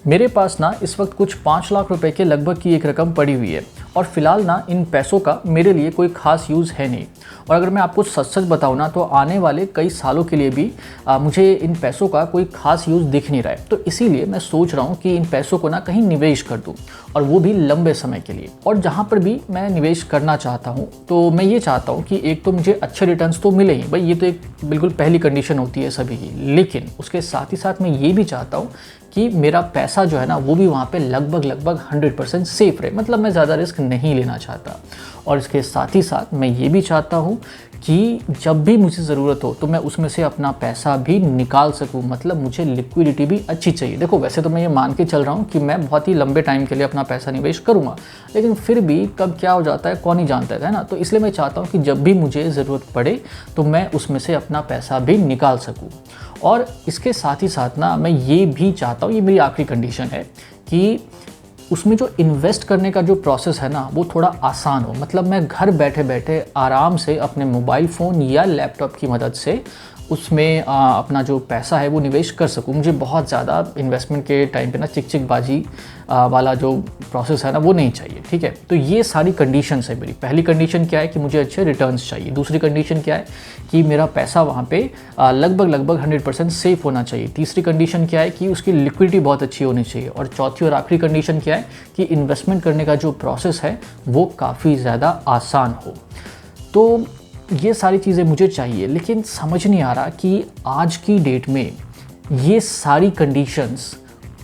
मेरे पास ना इस वक्त कुछ 5 लाख रुपए के लगभग की एक रकम पड़ी हुई है और फिलहाल ना इन पैसों का मेरे लिए कोई खास यूज़ है नहीं। और अगर मैं आपको सच सच बताऊँ ना तो आने वाले कई सालों के लिए भी मुझे इन पैसों का कोई खास यूज़ दिख नहीं रहा है। तो इसीलिए मैं सोच रहा हूँ कि इन पैसों को ना कहीं निवेश कर दूँ, और वो भी लंबे समय के लिए। और जहाँ पर भी मैं निवेश करना चाहता हूँ तो मैं ये चाहता हूँ कि एक तो मुझे अच्छे रिटर्न्स तो मिले ही, भाई ये तो एक बिल्कुल पहली कंडीशन होती है सभी की, लेकिन उसके साथ ही साथ मैं ये भी चाहता हूँ कि मेरा पैसा जो है ना वो भी वहाँ पे लगभग 100% सेफ रहे। मतलब मैं ज़्यादा रिस्क नहीं लेना चाहता। और इसके साथ ही साथ मैं ये भी चाहता हूँ कि जब भी मुझे ज़रूरत हो तो मैं उसमें से अपना पैसा भी निकाल सकूँ। मतलब मुझे लिक्विडिटी भी अच्छी चाहिए। देखो वैसे तो मैं ये मान के चल रहा हूँ कि मैं बहुत ही लंबे टाइम के लिए अपना पैसा निवेश करूँगा, लेकिन फिर भी कब क्या हो जाता है कौन ही जानता है ना। तो इसलिए मैं चाहता हूँ कि जब भी मुझे ज़रूरत पड़े तो मैं उसमें से अपना पैसा भी निकाल सकूँ। और इसके साथ ही साथ ना मैं ये भी चाहता हूँ, ये मेरी आखिरी कंडीशन है, कि उसमें जो इन्वेस्ट करने का जो प्रोसेस है ना वो थोड़ा आसान हो। मतलब मैं घर बैठे बैठे आराम से अपने मोबाइल फ़ोन या लैपटॉप की मदद से उसमें अपना जो पैसा है वो निवेश कर सकूँ। मुझे बहुत ज़्यादा इन्वेस्टमेंट के टाइम पे ना चिकचिकबाजी वाला जो प्रोसेस है ना वो नहीं चाहिए। ठीक है, तो ये सारी कंडीशंस है मेरी। पहली कंडीशन क्या है कि मुझे अच्छे रिटर्न्स चाहिए। दूसरी कंडीशन क्या है कि मेरा पैसा वहाँ पे लगभग 100% सेफ होना चाहिए। तीसरी कंडीशन क्या है कि उसकी लिक्विडिटी बहुत अच्छी होनी चाहिए। और चौथी और आखिरी कंडीशन क्या है कि इन्वेस्टमेंट करने का जो प्रोसेस है वो काफ़ी ज़्यादा आसान हो। तो ये सारी चीज़ें मुझे चाहिए, लेकिन समझ नहीं आ रहा कि आज की डेट में ये सारी कंडीशंस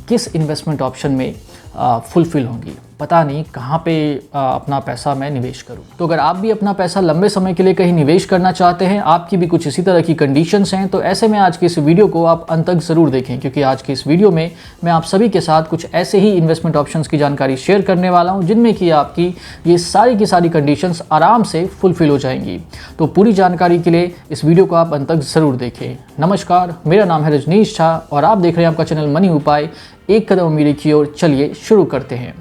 किस इन्वेस्टमेंट ऑप्शन में फुलफ़िल होंगी। पता नहीं कहाँ पे अपना पैसा मैं निवेश करूँ। तो अगर आप भी अपना पैसा लंबे समय के लिए कहीं निवेश करना चाहते हैं, आपकी भी कुछ इसी तरह की कंडीशंस हैं, तो ऐसे में आज की इस वीडियो को आप अंत तक ज़रूर देखें, क्योंकि आज की इस वीडियो में मैं आप सभी के साथ कुछ ऐसे ही इन्वेस्टमेंट ऑप्शंस की जानकारी शेयर करने वाला हूँ जिनमें कि आपकी ये सारी की सारी कंडीशंस आराम से फुलफ़िल हो जाएंगी। तो पूरी जानकारी के लिए इस वीडियो को आप अंत तक ज़रूर देखें। नमस्कार, मेरा नाम है रजनीश झा और आप देख रहे हैं आपका चैनल मनी उपाय, एक कदम अमीरी की ओर। चलिए शुरू करते हैं।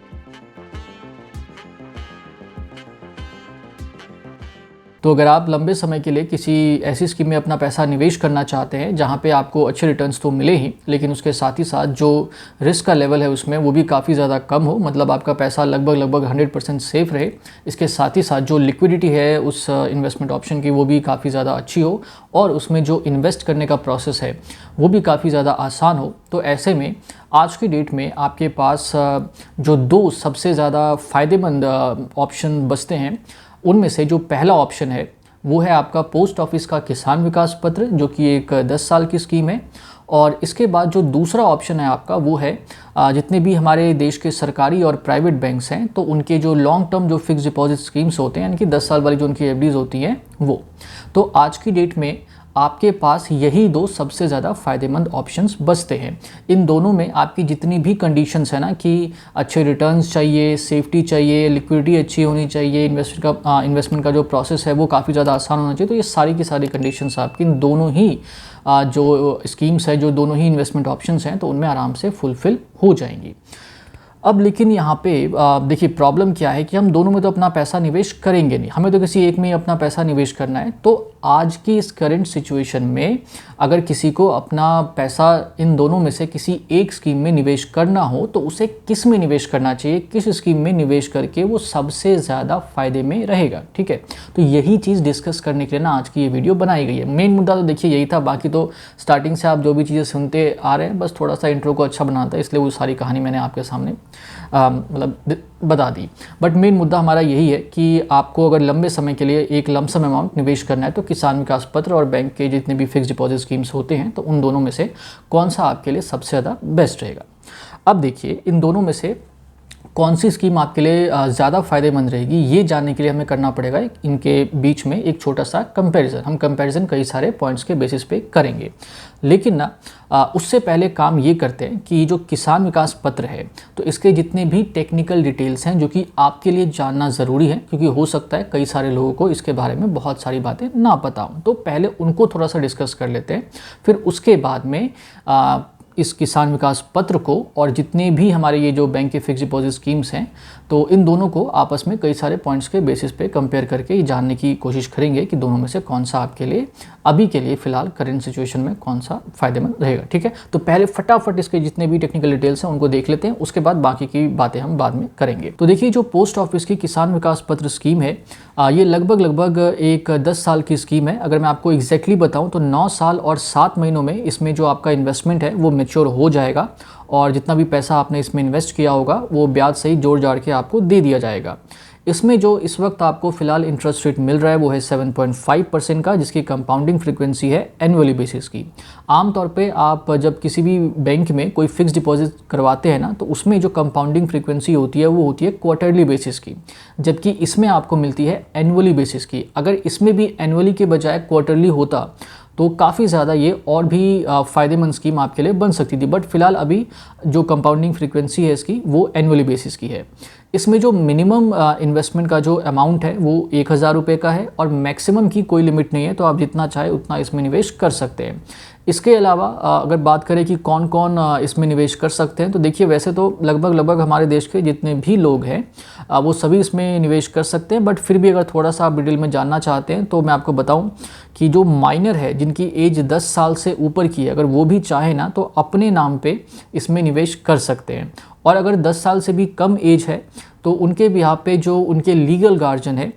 तो अगर आप लंबे समय के लिए किसी ऐसी स्कीम में अपना पैसा निवेश करना चाहते हैं जहां पे आपको अच्छे रिटर्न्स तो मिले ही, लेकिन उसके साथ ही साथ जो रिस्क का लेवल है उसमें वो भी काफ़ी ज़्यादा कम हो, मतलब आपका पैसा लगभग 100% सेफ रहे, इसके साथ ही साथ जो लिक्विडिटी है उस इन्वेस्टमेंट ऑप्शन की वो भी काफ़ी ज़्यादा अच्छी हो, और उसमें जो इन्वेस्ट करने का प्रोसेस है वो भी काफ़ी ज़्यादा आसान हो, तो ऐसे में आज की डेट में आपके पास जो दो सबसे ज़्यादा फ़ायदेमंद ऑप्शन बचते हैं, उनमें से जो पहला ऑप्शन है वो है आपका पोस्ट ऑफिस का किसान विकास पत्र, जो कि एक 10 साल की स्कीम है। और इसके बाद जो दूसरा ऑप्शन है आपका वो है जितने भी हमारे देश के सरकारी और प्राइवेट बैंक्स हैं तो उनके जो लॉन्ग टर्म जो फिक्स डिपॉजिट स्कीम्स होते हैं, यानी कि 10 साल वाली जो उनकी एफडीज होती हैं वो। तो आज की डेट में आपके पास यही दो सबसे ज़्यादा फ़ायदेमंद ऑप्शंस बचते हैं। इन दोनों में आपकी जितनी भी कंडीशंस है ना कि अच्छे रिटर्न्स चाहिए, सेफ्टी चाहिए, लिक्विडिटी अच्छी होनी चाहिए, इन्वेस्टमेंट का जो प्रोसेस है वो काफ़ी ज़्यादा आसान होना चाहिए, तो ये सारी की सारी कंडीशंस आपकी इन दोनों ही जो स्कीम्स है, जो दोनों ही इन्वेस्टमेंट ऑप्शंस हैं, तो उनमें आराम से फुलफ़िल हो जाएंगी। अब लेकिन यहाँ पे देखिए प्रॉब्लम क्या है कि हम दोनों में तो अपना पैसा निवेश करेंगे नहीं, हमें तो किसी एक में ही अपना पैसा निवेश करना है। तो आज की इस करंट सिचुएशन में अगर किसी को अपना पैसा इन दोनों में से किसी एक स्कीम में निवेश करना हो तो उसे किस में निवेश करना चाहिए, किस स्कीम में निवेश करके वो सबसे ज़्यादा फ़ायदे में रहेगा। ठीक है, तो यही चीज़ डिस्कस करने के लिए ना आज की ये वीडियो बनाई गई है। मेन मुद्दा तो देखिए यही था, बाकी तो स्टार्टिंग से आप जो भी चीज़ें सुनते आ रहे हैं, बस थोड़ा सा इंट्रो को अच्छा बनाता है, इसलिए वो सारी कहानी मैंने आपके सामने मतलब बता दी। बट मेन मुद्दा हमारा यही है कि आपको अगर लंबे समय के लिए एक लमसम अमाउंट निवेश करना है तो किसान विकास पत्र और बैंक के जितने भी फिक्स डिपॉजिट स्कीम्स होते हैं तो उन दोनों में से कौन सा आपके लिए सबसे ज़्यादा बेस्ट रहेगा। अब देखिए इन दोनों में से कौन सी स्कीम आपके लिए ज़्यादा फ़ायदेमंद रहेगी, ये जानने के लिए हमें करना पड़ेगा इनके बीच में एक छोटा सा कंपैरिजन। हम कंपैरिजन कई सारे पॉइंट्स के बेसिस पे करेंगे, लेकिन ना उससे पहले काम ये करते हैं कि जो किसान विकास पत्र है तो इसके जितने भी टेक्निकल डिटेल्स हैं जो कि आपके लिए जानना ज़रूरी है, क्योंकि हो सकता है कई सारे लोगों को इसके बारे में बहुत सारी बातें ना पता हों, तो पहले उनको थोड़ा सा डिस्कस कर लेते हैं। फिर उसके बाद में इस किसान विकास पत्र को और जितने भी हमारे ये जो बैंक के फिक्स डिपॉजिट स्कीम्स हैं, तो इन दोनों को आपस में कई सारे पॉइंट्स के बेसिस पे कंपेयर करके ये जानने की कोशिश करेंगे कि दोनों में से कौन सा आपके लिए अभी के लिए फ़िलहाल करेंट सिचुएशन में कौन सा फ़ायदेमंद रहेगा। ठीक है, तो पहले फटाफट इसके जितने भी टेक्निकल डिटेल्स हैं उनको देख लेते हैं, उसके बाद बाकी की बातें हम बाद में करेंगे। तो देखिए, जो पोस्ट ऑफिस की किसान विकास पत्र स्कीम है, ये लगभग एक 10 साल की स्कीम है। अगर मैं आपको एग्जैक्टली बताऊं तो 9 साल और 7 महीनों में इसमें जो आपका इन्वेस्टमेंट है वो मैच्योर हो जाएगा और जितना भी पैसा आपने इसमें इन्वेस्ट किया होगा वो ब्याज सही जोड़ जाड़ के आपको दे दिया जाएगा। इसमें जो इस वक्त आपको फिलहाल इंटरेस्ट रेट मिल रहा है वो है 7.5% का, जिसकी कंपाउंडिंग फ्रीक्वेंसी है एनुअली बेसिस की। आमतौर पे आप जब किसी भी बैंक में कोई फिक्स डिपॉजिट करवाते हैं ना, तो उसमें जो कंपाउंडिंग फ्रीक्वेंसी होती है वो होती है क्वार्टरली बेसिस की, जबकि इसमें आपको मिलती है एनुअली बेसिस की। अगर इसमें भी एनुअली के बजाय क्वार्टरली होता तो काफ़ी ज़्यादा ये और भी फ़ायदेमंद स्कीम आपके लिए बन सकती थी, बट फिलहाल अभी जो कंपाउंडिंग फ्रीक्वेंसी है इसकी वो एनुअली बेसिस की है। इसमें जो मिनिमम इन्वेस्टमेंट का जो अमाउंट है वो 1000 रुपये का है और मैक्सिमम की कोई लिमिट नहीं है, तो आप जितना चाहे उतना इसमें निवेश कर सकते हैं। इसके अलावा अगर बात करें कि कौन कौन इसमें निवेश कर सकते हैं, तो देखिए वैसे तो लगभग हमारे देश के जितने भी लोग हैं वो सभी इसमें निवेश कर सकते हैं, बट फिर भी अगर थोड़ा सा आप डिटेल में जानना चाहते हैं तो मैं आपको बताऊं कि जो माइनर है, जिनकी एज 10 साल से ऊपर की है, अगर वो भी चाहे ना तो अपने नाम पे इसमें निवेश कर सकते हैं। और अगर 10 साल से भी कम एज है तो उनके बिहाफ पे जो उनके लीगल गार्जियन है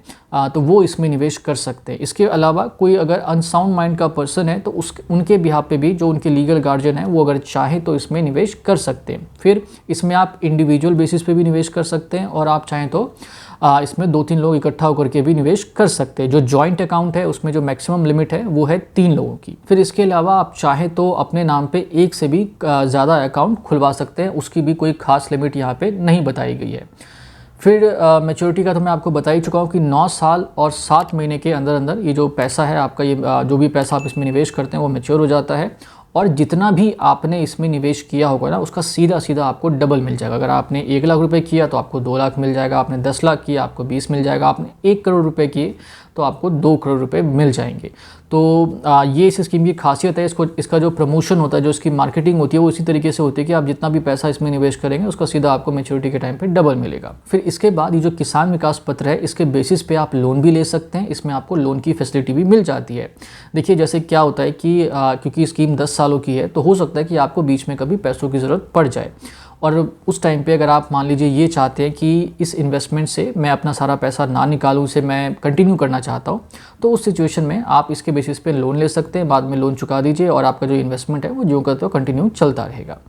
तो वो इसमें निवेश कर सकते हैं। इसके अलावा कोई अगर अनसाउंड माइंड का पर्सन है तो उनके बिहाफ पे भी जो उनके लीगल गार्जियन है वो अगर चाहे तो इसमें निवेश कर सकते हैं। फिर इसमें आप इंडिविजुअल बेसिस पे भी निवेश कर सकते हैं और आप चाहें तो इसमें 2-3 लोग इकट्ठा होकर के भी निवेश कर सकते हैं। जो जॉइंट अकाउंट है उसमें जो मैक्सिमम लिमिट है वो है 3 लोगों की। फिर इसके अलावा आप चाहें तो अपने नाम पे एक से भी ज़्यादा अकाउंट खुलवा सकते हैं, उसकी भी कोई खास लिमिट यहाँ पे नहीं बताई गई है। फिर मैच्योरिटी का तो मैं आपको बता ही चुका हूँ कि 9 साल और 7 महीने के अंदर अंदर ये जो पैसा है आपका, ये जो भी पैसा आप इसमें निवेश करते हैं वो मैच्योर हो जाता है और जितना भी आपने इसमें निवेश किया होगा ना उसका सीधा सीधा आपको डबल मिल जाएगा। अगर आपने 1 लाख रुपए किया तो आपको 2 लाख मिल जाएगा, आपने 10 लाख किया आपको 20 मिल जाएगा, आपने 1 करोड़ रुपए किए तो आपको 2 करोड़ रुपए मिल जाएंगे। तो ये इस स्कीम की खासियत है। इसका जो प्रमोशन होता है, जो इसकी मार्केटिंग होती है वो इसी तरीके से होती है कि आप जितना भी पैसा इसमें निवेश करेंगे उसका सीधा आपको मैच्योरिटी के टाइम पे डबल मिलेगा। फिर इसके बाद ये जो किसान विकास पत्र है इसके बेसिस पे आप लोन भी ले सकते हैं, इसमें आपको लोन की फैसिलिटी भी मिल जाती है। देखिए जैसे क्या होता है कि क्योंकि स्कीम 10 सालों की है तो हो सकता है कि आपको बीच में कभी पैसों की ज़रूरत पड़ जाए और उस टाइम पे अगर आप मान लीजिए ये चाहते हैं कि इस इन्वेस्टमेंट से मैं अपना सारा पैसा ना निकालूं, उसे मैं कंटिन्यू करना चाहता हूं, तो उस सिचुएशन में आप इसके बेसिस पे लोन ले सकते हैं, बाद में लोन चुका दीजिए और आपका जो इन्वेस्टमेंट है वो जो करते हो कंटिन्यू चलता रहेगा।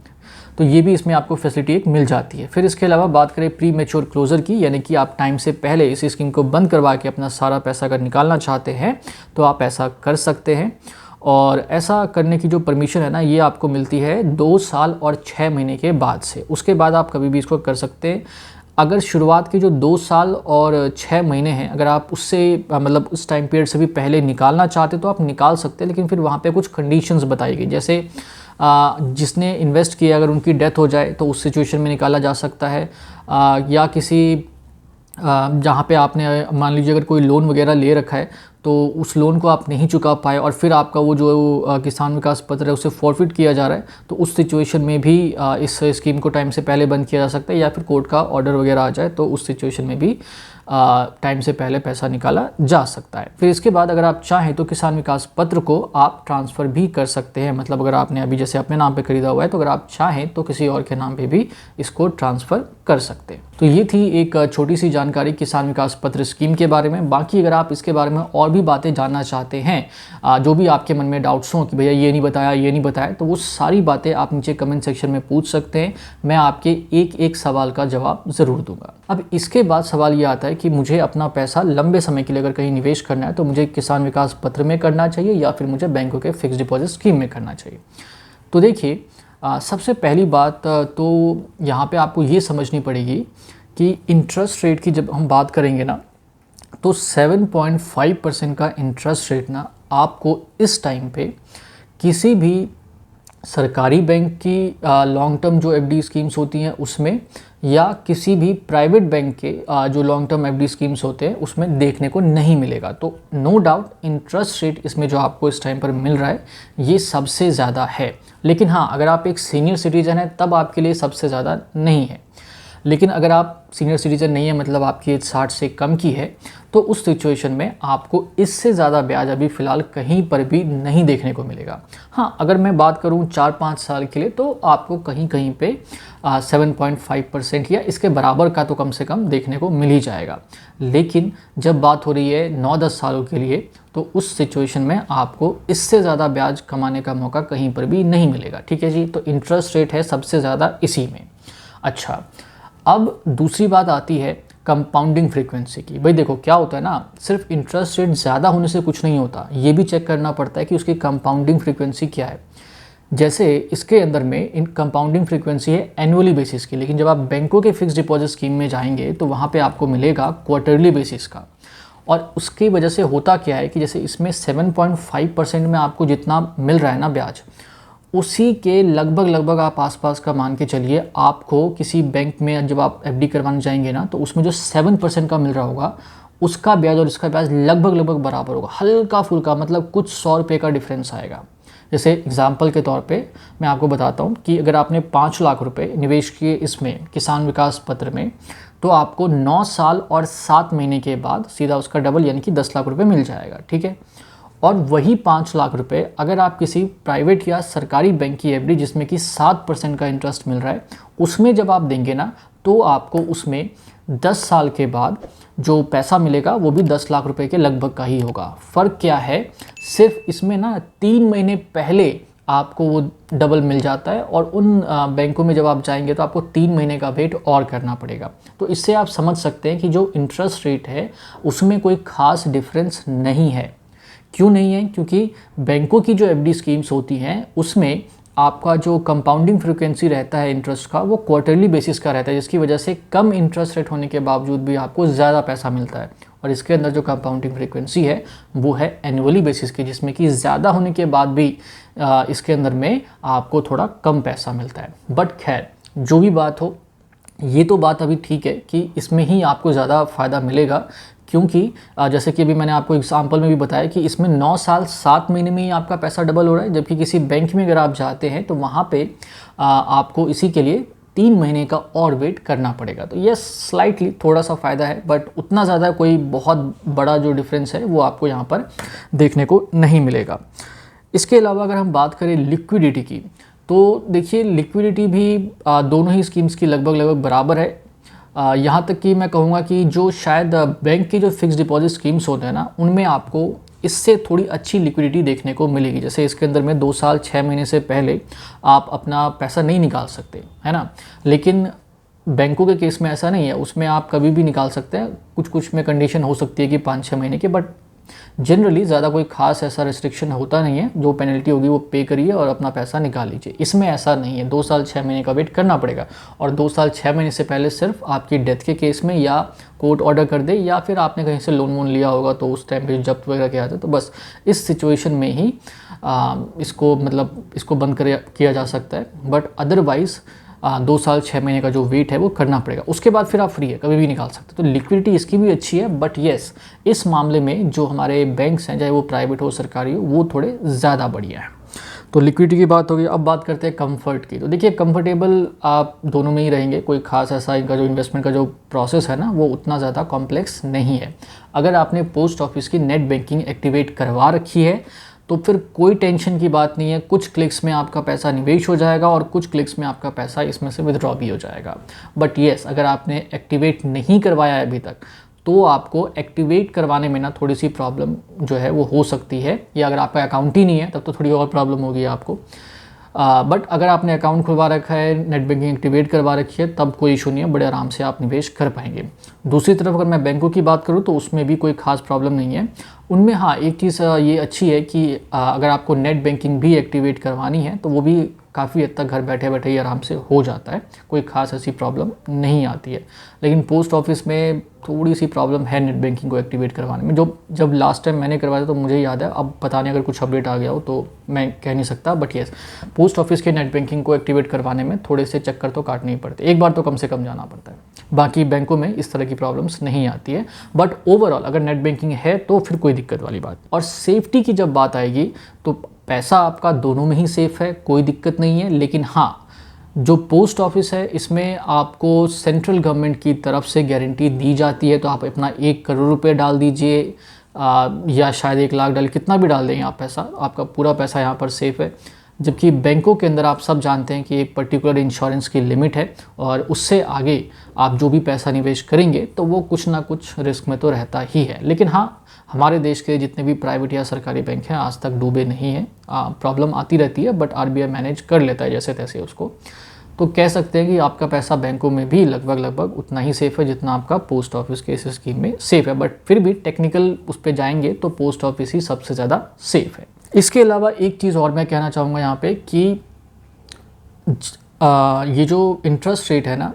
तो ये भी इसमें आपको फैसिलिटी एक मिल जाती है। फिर इसके अलावा बात करें प्री मैच्योर क्लोजर की, यानी कि आप टाइम से पहले इस स्कीम को बंद करवा के अपना सारा पैसा अगर निकालना चाहते हैं तो आप ऐसा कर सकते हैं और ऐसा करने की जो परमिशन है ना ये आपको मिलती है 2 साल और 6 महीने के बाद से। उसके बाद आप कभी भी इसको कर सकते हैं। अगर शुरुआत के जो 2 साल और 6 महीने हैं अगर आप उससे मतलब उस टाइम पीरियड से भी पहले निकालना चाहते तो आप निकाल सकते हैं, लेकिन फिर वहाँ पे कुछ कंडीशंस बताई गई, जैसे जिसने इन्वेस्ट किया अगर उनकी डेथ हो जाए तो उस सिचुएशन में निकाला जा सकता है, या किसी जहाँ पे आपने मान लीजिए अगर कोई लोन वगैरह ले रखा है तो उस लोन को आप नहीं चुका पाए और फिर आपका वो जो किसान विकास पत्र है उसे फॉरफिट किया जा रहा है, तो उस सिचुएशन में भी इस स्कीम को टाइम से पहले बंद किया जा सकता है, या फिर कोर्ट का ऑर्डर वगैरह आ जाए तो उस सिचुएशन में भी टाइम से पहले पैसा निकाला जा सकता है। फिर इसके बाद अगर आप चाहें तो किसान विकास पत्र को आप ट्रांसफ़र भी कर सकते हैं, मतलब अगर आपने अभी जैसे अपने नाम पे खरीदा हुआ है तो अगर आप चाहें तो किसी और के नाम पे भी इसको ट्रांसफ़र कर सकते हैं। तो ये थी एक छोटी सी जानकारी किसान विकास पत्र स्कीम के बारे में। बाकी अगर आप इसके बारे में और भी बातें जानना चाहते हैं, जो भी आपके मन में डाउट्स हों कि भैया ये नहीं बताया, तो वो सारी बातें आप नीचे कमेंट सेक्शन में पूछ सकते हैं, मैं आपके एक एक सवाल का जवाब ज़रूर दूंगा। अब इसके बाद सवाल ये आता है कि मुझे अपना पैसा लंबे समय के लिए अगर कहीं निवेश करना है तो मुझे किसान विकास पत्र में करना चाहिए या फिर मुझे बैंकों के फिक्स डिपॉजिट स्कीम में करना चाहिए। तो देखिए सबसे पहली बात तो यहाँ पे आपको ये समझनी पड़ेगी कि इंटरेस्ट रेट की जब हम बात करेंगे ना तो 7.5% का इंटरेस्ट रेट ना आपको इस टाइम पे किसी भी सरकारी बैंक की लॉन्ग टर्म जो एफडी स्कीम्स होती हैं उसमें, या किसी भी प्राइवेट बैंक के जो लॉन्ग टर्म एफडी स्कीम्स होते हैं उसमें देखने को नहीं मिलेगा। तो नो डाउट इंटरेस्ट रेट इसमें जो आपको इस टाइम पर मिल रहा है ये सबसे ज़्यादा है। लेकिन हाँ, अगर आप एक सीनियर सिटीजन हैं तब आपके लिए सबसे ज़्यादा नहीं है। लेकिन अगर आप सीनियर सिटीजन नहीं है, मतलब आपकी एज 60 से कम की है, तो उस सिचुएशन में आपको इससे ज़्यादा ब्याज अभी फ़िलहाल कहीं पर भी नहीं देखने को मिलेगा। हाँ, अगर मैं बात करूँ 4-5 साल के लिए तो आपको कहीं कहीं पे 7.5% या इसके बराबर का तो कम से कम देखने को मिल ही जाएगा। लेकिन जब बात हो रही है 9-10 सालों के लिए, तो उस सिचुएशन में आपको इससे ज़्यादा ब्याज कमाने का मौका कहीं पर भी नहीं मिलेगा। ठीक है जी, तो इंटरेस्ट रेट है सबसे ज़्यादा इसी में। अच्छा, अब दूसरी बात आती है कंपाउंडिंग फ्रीक्वेंसी की। भाई देखो क्या होता है ना, सिर्फ इंटरेस्ट रेट ज़्यादा होने से कुछ नहीं होता, ये भी चेक करना पड़ता है कि उसकी कंपाउंडिंग फ्रीक्वेंसी क्या है। जैसे इसके अंदर में इन कंपाउंडिंग फ्रीक्वेंसी है एनुअली बेसिस की, लेकिन जब आप बैंकों के फिक्स डिपॉजिट स्कीम में जाएंगे तो वहाँ पे आपको मिलेगा क्वार्टरली बेसिस का। और उसकी वजह से होता क्या है कि जैसे इसमें 7.5% में आपको जितना मिल रहा है ना ब्याज, उसी के लगभग आप आसपास का मान के चलिए, आपको किसी बैंक में जब आप एफडी करवाने जाएंगे ना तो उसमें जो 7% का मिल रहा होगा उसका ब्याज और इसका ब्याज लगभग बराबर होगा, हल्का फुल्का, मतलब कुछ 100 रुपये का डिफरेंस आएगा। जैसे एग्जाम्पल के तौर पे मैं आपको बताता हूँ कि अगर आपने 5 लाख रुपए निवेश किए इसमें किसान विकास पत्र में, तो आपको 9 साल और 7 महीने के बाद सीधा उसका डबल यानी कि 10 लाख रुपए मिल जाएगा। ठीक है, और वही 5 लाख रुपए अगर आप किसी प्राइवेट या सरकारी बैंक की एफडी जिसमें कि 7% का इंटरेस्ट मिल रहा है उसमें जब आप देंगे ना, तो आपको उसमें 10 साल के बाद जो पैसा मिलेगा वो भी 10 लाख रुपए के लगभग का ही होगा। फ़र्क क्या है, सिर्फ इसमें ना 3 महीने पहले आपको वो डबल मिल जाता है, और उन बैंकों में जब आप जाएंगे तो आपको 3 महीने का वेट और करना पड़ेगा। तो इससे आप समझ सकते हैं कि जो इंटरेस्ट रेट है उसमें कोई ख़ास डिफरेंस नहीं है। क्यों नहीं है? क्योंकि बैंकों की जो एफडी स्कीम्स होती हैं उसमें आपका जो कंपाउंडिंग फ्रीक्वेंसी रहता है इंटरेस्ट का वो क्वार्टरली बेसिस का रहता है, जिसकी वजह से कम इंटरेस्ट रेट होने के बावजूद भी आपको ज़्यादा पैसा मिलता है। और इसके अंदर जो कंपाउंडिंग फ्रीक्वेंसी है वो है एनुअली बेसिस की, जिसमें कि ज़्यादा होने के बाद भी इसके अंदर में आपको थोड़ा कम पैसा मिलता है। बट खैर जो भी बात हो, ये तो बात अभी ठीक है कि इसमें ही आपको ज़्यादा फ़ायदा मिलेगा, क्योंकि जैसे कि अभी मैंने आपको एग्जाम्पल में भी बताया कि इसमें 9 साल 7 महीने में ही आपका पैसा डबल हो रहा है, जबकि किसी बैंक में अगर आप जाते हैं तो वहाँ पे आपको इसी के लिए 3 महीने का और वेट करना पड़ेगा। तो ये स्लाइटली थोड़ा सा फ़ायदा है, बट उतना ज़्यादा कोई बहुत बड़ा जो डिफरेंस है वो आपको यहाँ पर देखने को नहीं मिलेगा। इसके अलावा अगर हम बात करें लिक्विडिटी की, तो देखिए लिक्विडिटी भी दोनों ही स्कीम्स की लगभग बराबर है। यहाँ तक कि मैं कहूँगा कि जो शायद बैंक की जो फिक्स डिपॉजिट स्कीम्स होते हैं ना, उनमें आपको इससे थोड़ी अच्छी लिक्विडिटी देखने को मिलेगी। जैसे इसके अंदर में 2 साल 6 महीने से पहले आप अपना पैसा नहीं निकाल सकते, है ना। लेकिन बैंकों के केस में ऐसा नहीं है, उसमें आप कभी भी निकाल सकते हैं। कुछ में कंडीशन हो सकती है कि 5-6 महीने की, बट जनरली ज़्यादा कोई खास ऐसा रिस्ट्रिक्शन होता नहीं है। जो पेनल्टी होगी वो पे करिए और अपना पैसा निकाल लीजिए। इसमें ऐसा नहीं है, 2 साल 6 महीने का वेट करना पड़ेगा। और 2 साल 6 महीने से पहले सिर्फ आपकी डेथ के केस में या कोर्ट ऑर्डर कर दे, या फिर आपने कहीं से लोन वोन लिया होगा तो उस टाइम पे जब्त वगैरह किया था, तो बस इस सिचुएशन में ही इसको बंद किया जा सकता है। बट अदरवाइज़ 2 साल 6 महीने का जो वेट है वो करना पड़ेगा। उसके बाद फिर आप फ्री है, कभी भी निकाल सकते। तो लिक्विडिटी इसकी भी अच्छी है, बट येस इस मामले में जो हमारे बैंक्स हैं, चाहे वो प्राइवेट हो सरकारी हो, वो थोड़े ज़्यादा बढ़िया है। तो लिक्विडिटी की बात होगी। अब बात करते हैं कंफर्ट की। तो देखिए कंफर्टेबल आप दोनों में ही रहेंगे, कोई खास ऐसा इनका जो इन्वेस्टमेंट का जो प्रोसेस है ना वो उतना ज़्यादा कॉम्प्लेक्स नहीं है। अगर आपने पोस्ट ऑफिस की नेट बैंकिंग एक्टिवेट करवा रखी है तो फिर कोई टेंशन की बात नहीं है। कुछ क्लिक्स में आपका पैसा निवेश हो जाएगा और कुछ क्लिक्स में आपका पैसा इसमें से विदड्रॉ भी हो जाएगा। बट येस अगर आपने एक्टिवेट नहीं करवाया है अभी तक, तो आपको एक्टिवेट करवाने में ना थोड़ी सी प्रॉब्लम जो है वो हो सकती है, या अगर आपका अकाउंट ही नहीं है तब तो थोड़ी और प्रॉब्लम होगी आपको। बट अगर आपने अकाउंट खुलवा रखा है, नेट बैंकिंग एक्टिवेट करवा रखी है, तब कोई इशू नहीं है, बड़े आराम से आप निवेश कर पाएंगे। दूसरी तरफ अगर मैं बैंकों की बात करूं तो उसमें भी कोई खास प्रॉब्लम नहीं है। उनमें हाँ, एक चीज़ ये अच्छी है कि अगर आपको नेट बैंकिंग भी एक्टिवेट करवानी है तो वो भी काफ़ी हद तक घर बैठे बैठे ही आराम से हो जाता है, कोई ख़ास ऐसी प्रॉब्लम नहीं आती है। लेकिन पोस्ट ऑफिस में थोड़ी सी प्रॉब्लम है नेट बैंकिंग को एक्टिवेट करवाने में। जब लास्ट टाइम मैंने करवाया था तो मुझे याद है, अब पता नहीं अगर कुछ अपडेट आ गया हो तो मैं कह नहीं सकता, बट येस, पोस्ट ऑफिस के नेट बैंकिंग को एक्टिवेट करवाने में थोड़े से चक्कर तो काटने ही पड़ते, एक बार तो कम से कम जाना पड़ता है। बाकी बैंकों में इस तरह की प्रॉब्लम्स नहीं आती है, बट ओवरऑल अगर नेट बैंकिंग है तो फिर कोई दिक्कत वाली बात। और सेफ्टी की जब बात आएगी तो पैसा आपका दोनों में ही सेफ़ है, कोई दिक्कत नहीं है। लेकिन हाँ, जो पोस्ट ऑफिस है इसमें आपको सेंट्रल गवर्नमेंट की तरफ से गारंटी दी जाती है, तो आप अपना 1 करोड़ रुपए डाल दीजिए या शायद 1 लाख डाल, कितना भी डाल दें आप पैसा, आपका पूरा पैसा यहाँ पर सेफ़ है। जबकि बैंकों के अंदर आप सब जानते हैं कि एक पर्टिकुलर इंश्योरेंस की लिमिट है और उससे आगे आप जो भी पैसा निवेश करेंगे तो वो कुछ ना कुछ रिस्क में तो रहता ही है। लेकिन हाँ, हमारे देश के जितने भी प्राइवेट या सरकारी बैंक हैं आज तक डूबे नहीं हैं। प्रॉब्लम आती रहती है बट आरबीआई मैनेज कर लेता है जैसे तैसे उसको। तो कह सकते हैं कि आपका पैसा बैंकों में भी लगभग उतना ही सेफ़ है जितना आपका पोस्ट ऑफिस के इस स्कीम में सेफ़ है। बट फिर भी टेक्निकल उस पर जाएंगे तो पोस्ट ऑफिस ही सबसे ज़्यादा सेफ़ है। इसके अलावा एक चीज़ और मैं कहना चाहूँगा यहाँ पे कि ये जो इंटरेस्ट रेट है ना,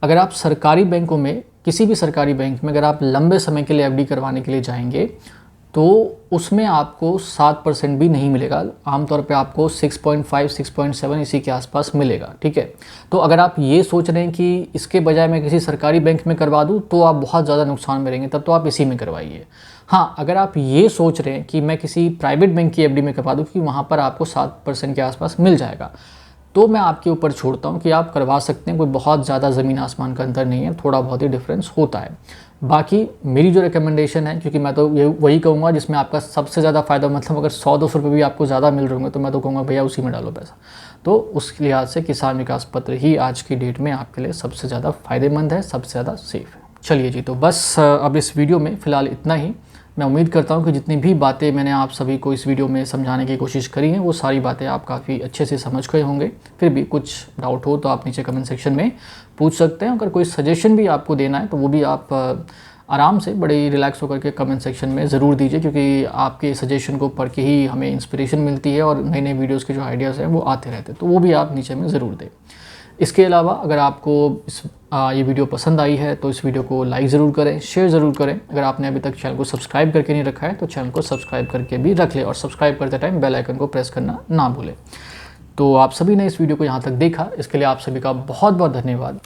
अगर आप सरकारी बैंकों में, किसी भी सरकारी बैंक में अगर आप लंबे समय के लिए एफडी करवाने के लिए जाएंगे तो उसमें आपको 7% भी नहीं मिलेगा। आमतौर पे आपको 6.5, 6.7 इसी के आसपास मिलेगा, ठीक है। तो अगर आप ये सोच रहे हैं कि इसके बजाय मैं किसी सरकारी बैंक में करवा दूं तो आप बहुत ज़्यादा नुकसान में रहेंगे, तब तो आप इसी में करवाइए। हाँ, अगर आप ये सोच रहे हैं कि मैं किसी प्राइवेट बैंक की एफडी में करवा दूँ कि वहाँ पर आपको 7% के आसपास मिल जाएगा, तो मैं आपके ऊपर छोड़ता हूँ कि आप करवा सकते हैं। कोई बहुत ज़्यादा ज़मीन आसमान का अंतर नहीं है, थोड़ा बहुत ही डिफरेंस होता है। बाकी मेरी जो रिकमेंडेशन है, क्योंकि मैं तो ये वही कहूँगा जिसमें आपका सबसे ज़्यादा फ़ायदा, मतलब अगर 100-200 रुपये भी आपको ज़्यादा मिल रहे होंगे तो मैं तो कहूँगा भैया उसी में डालो पैसा। तो उस लिहाज से किसान विकास पत्र ही आज की डेट में आपके लिए सबसे ज़्यादा फ़ायदेमंद है, सबसे ज़्यादा सेफ़ है। चलिए जी, तो बस अब इस वीडियो में फ़िलहाल इतना ही। मैं उम्मीद करता हूँ कि जितनी भी बातें मैंने आप सभी को इस वीडियो में समझाने की कोशिश करी हैं वो सारी बातें आप काफ़ी अच्छे से समझ गए होंगे। फिर भी कुछ डाउट हो तो आप नीचे कमेंट सेक्शन में पूछ सकते हैं। अगर कोई सजेशन भी आपको देना है तो वो भी आप आराम से बड़े रिलैक्स होकर के कमेंट सेक्शन में ज़रूर दीजिए, क्योंकि आपके सजेशन को पढ़ के ही हमें इंस्पिरेशन मिलती है और नए नए वीडियोज़ के जो आइडियाज़ हैं वो आते रहते हैं, तो वो भी आप नीचे में ज़रूर दें। इसके अलावा अगर आपको ये वीडियो पसंद आई है तो इस वीडियो को लाइक ज़रूर करें, शेयर ज़रूर करें। अगर आपने अभी तक चैनल को सब्सक्राइब करके नहीं रखा है तो चैनल को सब्सक्राइब करके भी रख लें और सब्सक्राइब करते टाइम बेल आइकन को प्रेस करना ना भूलें। तो आप सभी ने इस वीडियो को यहाँ तक देखा, इसके लिए आप सभी का बहुत बहुत धन्यवाद।